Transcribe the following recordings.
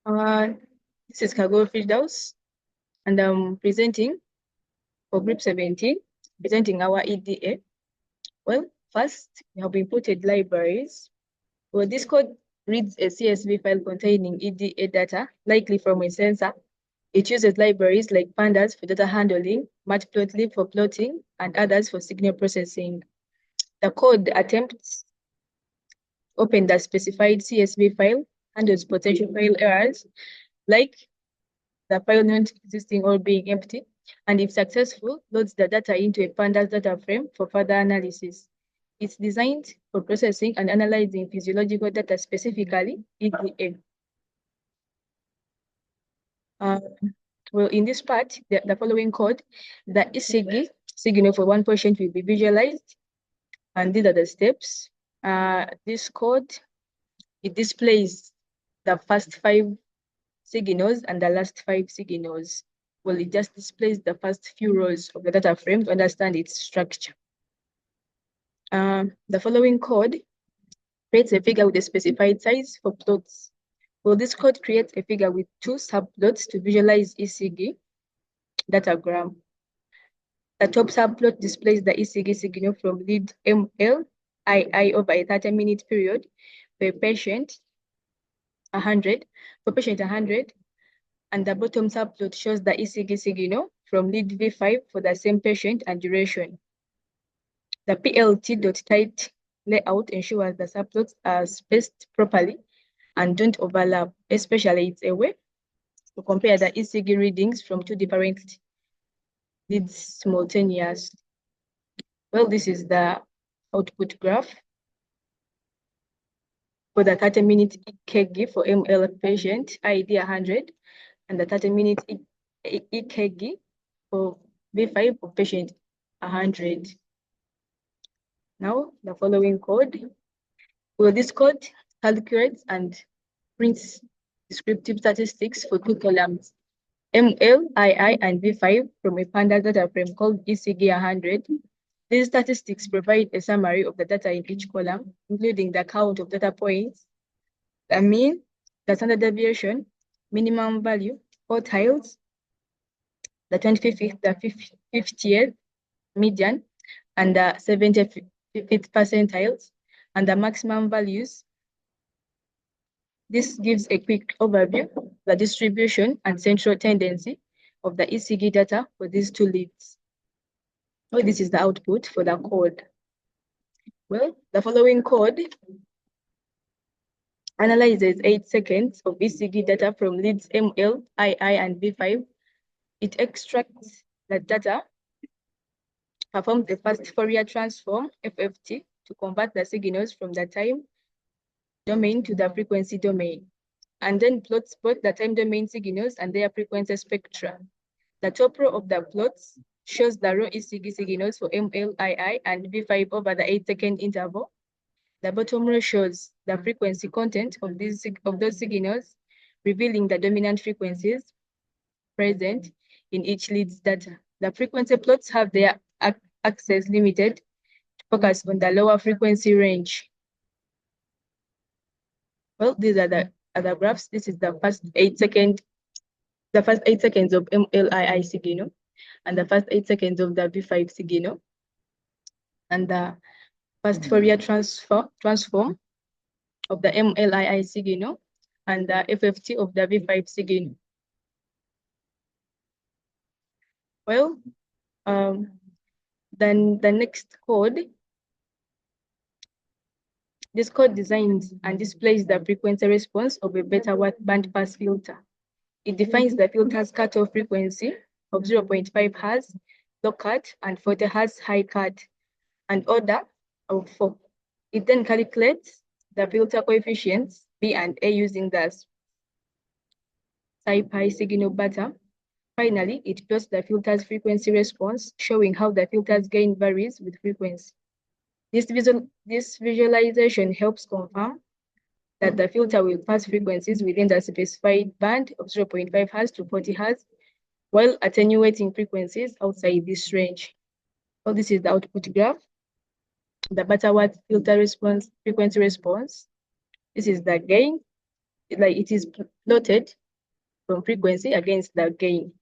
This is Cargo Firdaus, and I'm presenting for Group 17, presenting our EDA. Well, first, we have inputted libraries. Well, this code reads a CSV file containing EDA data, likely from a sensor. It uses libraries like pandas for data handling, matplotlib for plotting, and others for signal processing. The code attempts to open the specified CSV file, handles potential file errors, like the file not existing or being empty, and if successful, loads the data into a pandas data frame for further analysis. It's designed for processing and analyzing physiological data, specifically EDA. Well, in this part, the following code, the ECG signal for one patient will be visualized, and these are the steps. This code, it displays the first 5 signals and the last 5 signals. Well, it just displays the first few rows of the data frame to understand its structure. The following code creates a figure with a specified size for plots. Well, this code creates a figure with 2 subplots to visualize ECG datagram. The top subplot displays the ECG signal from lead MLII over a 30-minute period per patient, 100, for patient 100, and the bottom subplot shows the ECG signal from lead V5 for the same patient and duration. The plt.tight layout ensures the subplots are spaced properly and don't overlap, especially it's a way to compare the ECG readings from 2 different leads simultaneously. Well, this is the output graph for the 30-minute EKG for ML patient, ID 100, and the 30-minute EKG for V5 for patient 100. Now, the following code. Well, this code calculates and prints descriptive statistics for 2 columns, ML, II, and V5 from a pandas data frame called ECG 100. These statistics provide a summary of the data in each column, including the count of data points, the mean, the standard deviation, minimum value, quartiles, the 25th, the 50th, median, and the 75th percentiles, and the maximum values. This gives a quick overview of the distribution and central tendency of the ECG data for these 2 leads. Well, this is the output for the code. Well, the following code analyzes 8 seconds of ECG data from leads ML, II, and V5. It extracts the data, performs the first Fourier transform, FFT, to convert the signals from the time domain to the frequency domain, and then plots both the time domain signals and their frequency spectra. The top row of the plots shows the raw ECG signals for ML, II, and V5 over the 8-second interval. The bottom row shows the frequency content of those signals, revealing the dominant frequencies present in each lead's data. The frequency plots have their axes limited to focus on the lower frequency range. Well, these are the other graphs. This is the first 8 seconds of MLII signal, and the first 8 seconds of the V5 signal, and the first Fourier transform of the MLII signal, and the FFT of the V5 signal. Well, then the next code, this code designs and displays the frequency response of a beta bandpass filter. It defines the filter's cutoff frequency of 0.5 Hz, low cut, and 40 Hz high cut, and order of 4. It then calculates the filter coefficients B and A using the SciPy signal pattern. Finally, it plots the filter's frequency response, showing how the filter's gain varies with frequency. This visualization helps confirm that the filter will pass frequencies within the specified band of 0.5 Hz to 40 Hz, while attenuating frequencies outside this range. So this is the output graph. The Butterworth filter response, frequency response. This is the gain. it is plotted from frequency against the gain.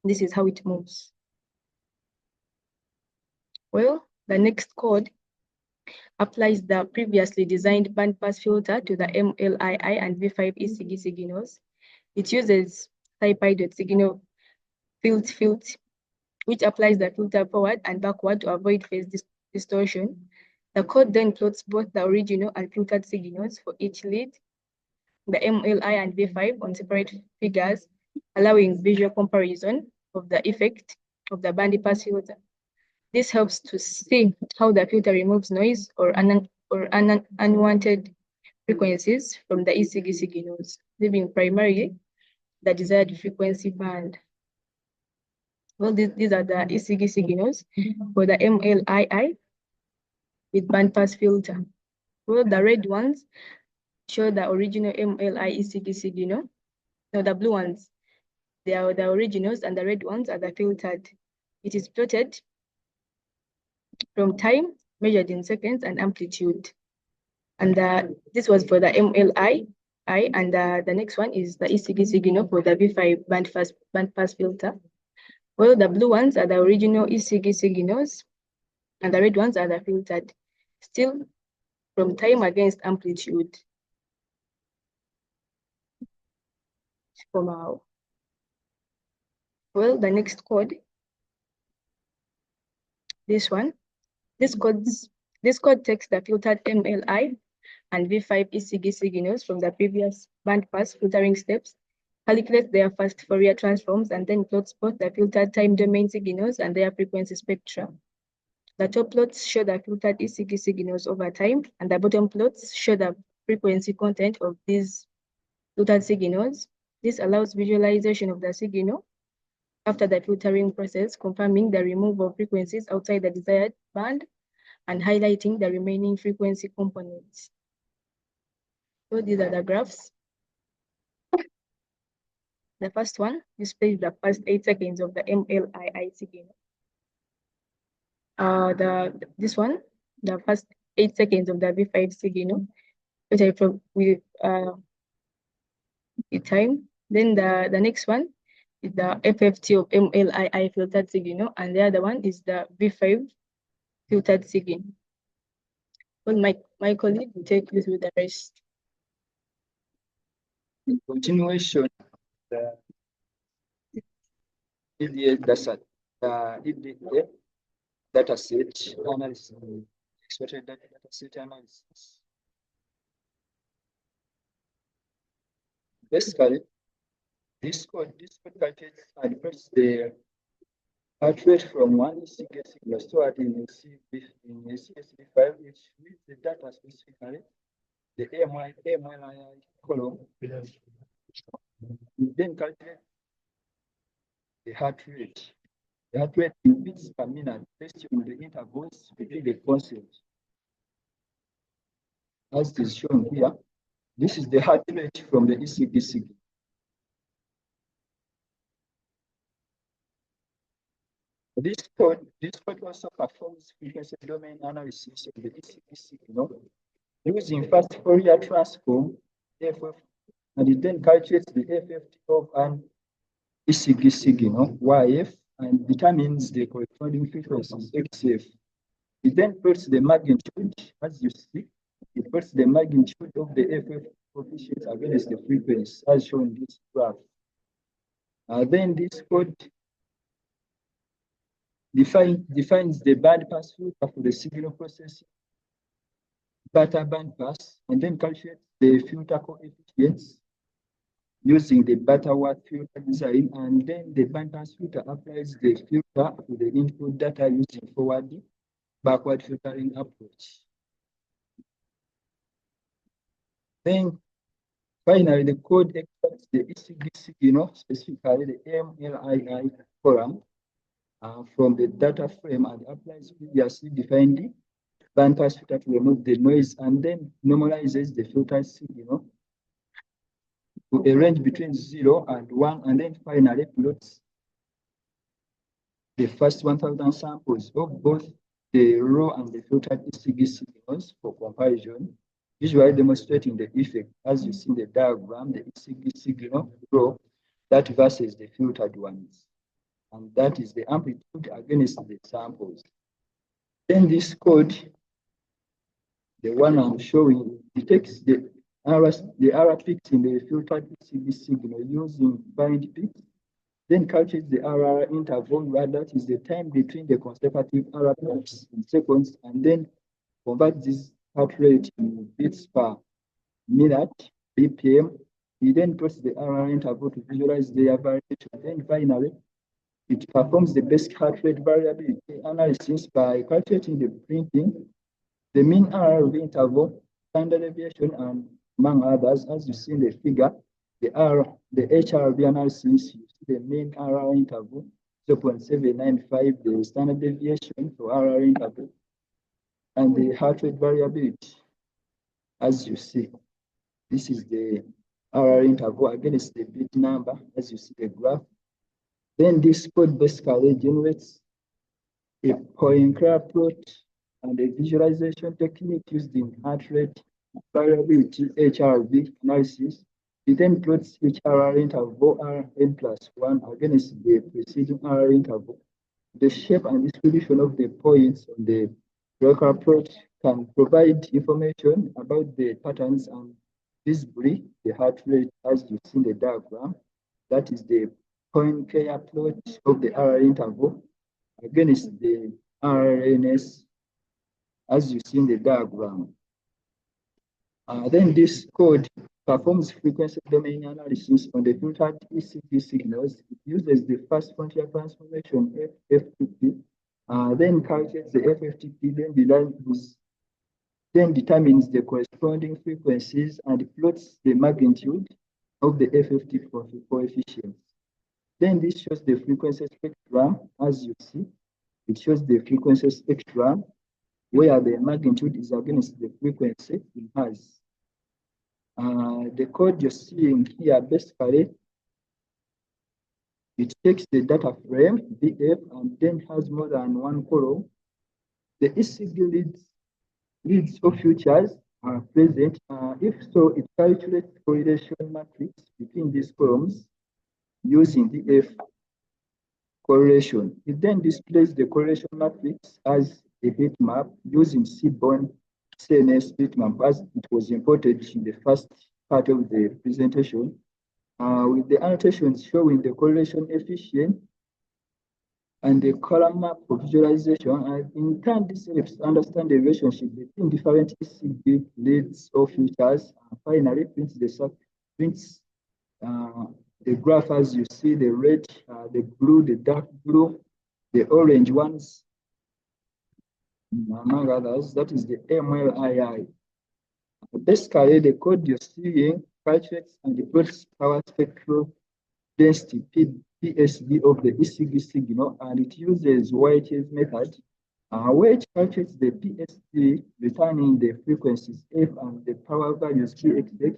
This is how it moves. Well, the next code applies the previously designed bandpass filter to the MLII and V5 ECG signals. It uses SciPy signal field, which applies the filter forward and backward to avoid phase distortion. The code then plots both the original and filtered signals for each lead, the MLI and V5 on separate figures, allowing visual comparison of the effect of the bandpass filter. This helps to see how the filter removes noise or unwanted frequencies from the ECG signals, leaving primarily the desired frequency band. Well, these are the ECG signals for the MLII with bandpass filter. Well, the red ones show the original MLI ECG signal. Now the blue ones, they are the originals, and the red ones are the filtered. It is plotted from time measured in seconds and amplitude. And this was for the MLI, and the next one is the ECG signal for the V5 bandpass filter. Well, the blue ones are the original ECG signals, and the red ones are the filtered, still from time against amplitude. For now. Well, the next code, this one, this code takes the filtered MLI and V5 ECG signals from the previous bandpass filtering steps, calculates their fast Fourier transforms, and then plots both the filtered time domain signals and their frequency spectra. The top plots show the filtered ECG signals over time, and the bottom plots show the frequency content of these filtered signals. This allows visualization of the signal after the filtering process, confirming the removal of frequencies outside the desired band and highlighting the remaining frequency components. So these are the graphs. The first one displays the first 8 seconds of the MLII signal. This one, the first 8 seconds of the V5 signal, which I with time. Then the next one is the FFT of MLII filtered signal, and the other one is the V5 filtered signal. Well, my colleague will take you through the rest. In continuation, the EDA data set analysis, exported data set analysis. Basically, this code calculates and puts the heart rate from one ECG signal stored in a CSV5, which reads the data specifically, the MLI column. We then calculate the heart rate. The heart rate in beats per minute based on the intervals between the concepts. As it is shown here, this is the heart rate from the ECG signal. This code also performs frequency domain analysis of the ECG signal using fast Fourier transform FF, and it then calculates the FFT of an ECG signal YF and determines the corresponding frequencies XF. It then puts the magnitude, as you see, it puts the magnitude of the FF coefficient against the frequency, as shown in this graph. Then this code defines the bandpass filter for the signal processing, beta bandpass, and then calculates the filter coefficients using the Butterworth filter design, and then the bandpass filter applies the filter to the input data using backward filtering approach. Then finally, the code extracts the ECG signal, specifically the MLII column, from the data frame and applies previously defined bandpass filter to remove the noise, and then normalizes the filter signal to a range between 0 and 1, and then finally plots the first 1,000 samples of both the raw and the filtered ECG signals for comparison visually demonstrating the effect. As you see in the diagram, the ECG signal grow that versus the filtered ones. And that is the amplitude against the samples. Then this code, the one I'm showing, detects the error peaks in the filtered ECG signal using bind peaks, then calculates the error interval, where that is the time between the consecutive error peaks in seconds, and then convert this heart rate in beats per minute, BPM. He then plots the error interval to visualize the variation. Then finally, it performs the basic heart rate variability analysis by calculating the printing, the mean error interval, standard deviation, and among others. As you see in the figure, the HRV analysis, you see the mean error interval, 0.795, the standard deviation for error interval, and the heart rate variability. As you see, this is the error interval against the bit number, as you see the graph. Then this code basically generates a point-clear plot and a visualization technique used in heart rate variability HRV analysis. It then plots each RR interval Rn plus 1 against the preceding RR interval. The shape and distribution of the points on the local plot can provide information about the patterns and visibly the heart rate as you see in the diagram. That is the point clear plot of the RR interval against the RNS as you see in the diagram. Then this code performs frequency domain analysis on the filtered ECG signals. It uses the fast frontier transformation FFTP, then calculates the FFTP, then determines the corresponding frequencies and plots the magnitude of the FFT coefficients. Then this shows the frequency spectrum, as you see. It shows the frequency spectrum where the magnitude is against the frequency it has. The code you're seeing here, basically, it takes the data frame, VF, and then has more than one column. The ECG leads or features are present. If so, it calculates correlation matrix between these columns using VF correlation. It then displays the correlation matrix as a heat map using seaborne CNS heat map as it was imported in the first part of the presentation, with the annotations showing the correlation efficient and the column map for visualization. And in turn, this helps understand the relationship between different ECG leads or filters. And finally, prints the graph as you see, the red, the blue, the dark blue, the orange ones, among others. That is the MLII. Basically, the code you're seeing calculates and deploys power spectral density PSD of the ECG signal, and it uses White's method, which calculates the PSD, returning the frequencies F and the power values PXX.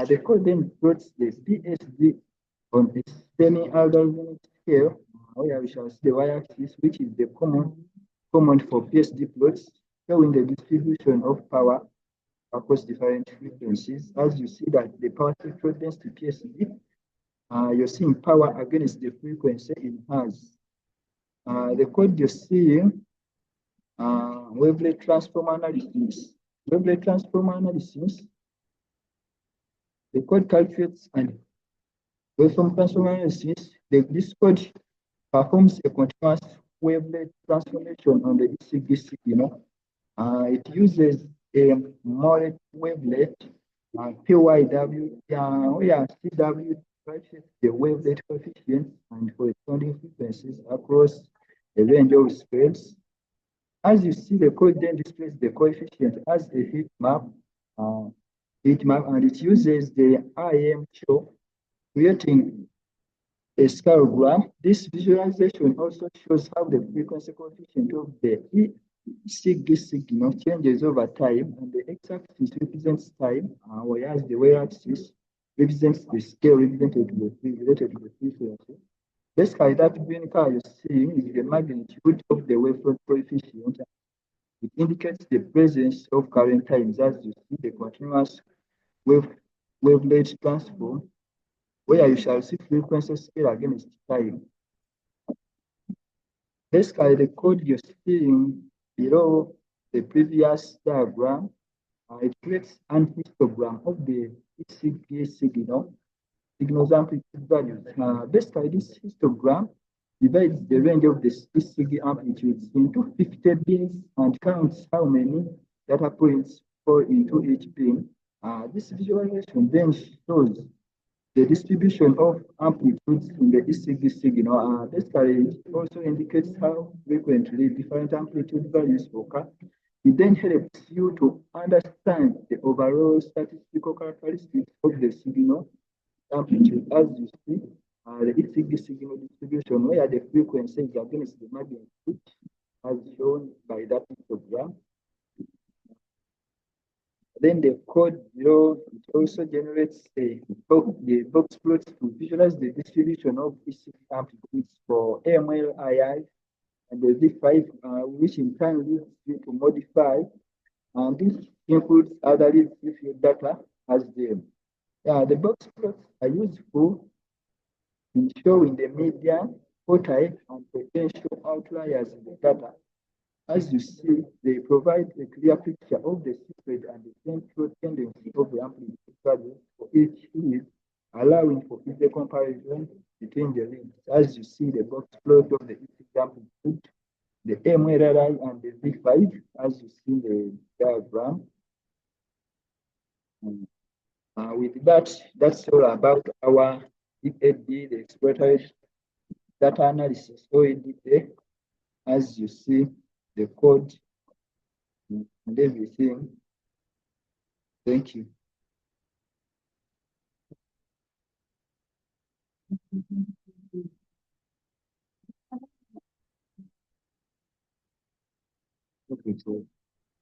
The code then plots the PSD on a semi-algorithmic scale, where we shall see the y-axis, which is the common for PSD plots, showing the distribution of power across different frequencies. As you see that the power spectral density PSD, you're seeing power against the frequency it has. The code you're seeing, wavelet transform analysis. Wavelet transform analysis, the code calculates and waveform transform analysis. This code performs a continuous wavelet transformation on the ECG signal. It uses a Moret wavelet, PYW, where CW calculates the wavelet coefficients and corresponding frequencies across a range of spreads. As you see, the code then displays the coefficient as a heat map, and it uses the IM creating a scalegram. This visualization also shows how the frequency coefficient of the ECG signal changes over time, and the x-axis represents time, whereas the y-axis represents the scale related to the frequency. Basically, that green color you're seeing is the magnitude of the wavefront coefficient. It indicates the presence of current times as you see the continuous wave wavelet transform, where you shall see frequency scale against time. Basically, the code you're seeing below the previous diagram, it creates an histogram of the ECG signals amplitude values. Basically, this histogram divides the range of the ECG amplitudes into 50 bins and counts how many data points fall into each bin. This visualization then shows the distribution of amplitudes in the ECG signal. Basically, it also indicates how frequently different amplitude values occur. It then helps you to understand the overall statistical characteristics of the signal amplitude as you see the ECG signal distribution where the frequency is against the magnitude as shown by that histogram. Then the code below it also generates the box plots to visualize the distribution of ECG amplitudes for AMLII and the V5, which in turn leads you to modify, and this includes other field data as the box plots are useful in showing the median, quartile, and potential outliers in the data. As you see, they provide a clear picture of the secret and the central tendency of the amplitude values for each field, allowing for easy comparison between the links. As you see, the box plot of the amplitude, the MRI and the V5, as you see the diagram. With that, that's all about our EAD, the exploratory data analysis, OEDA, as you see the code and everything. Thank you. Okay, so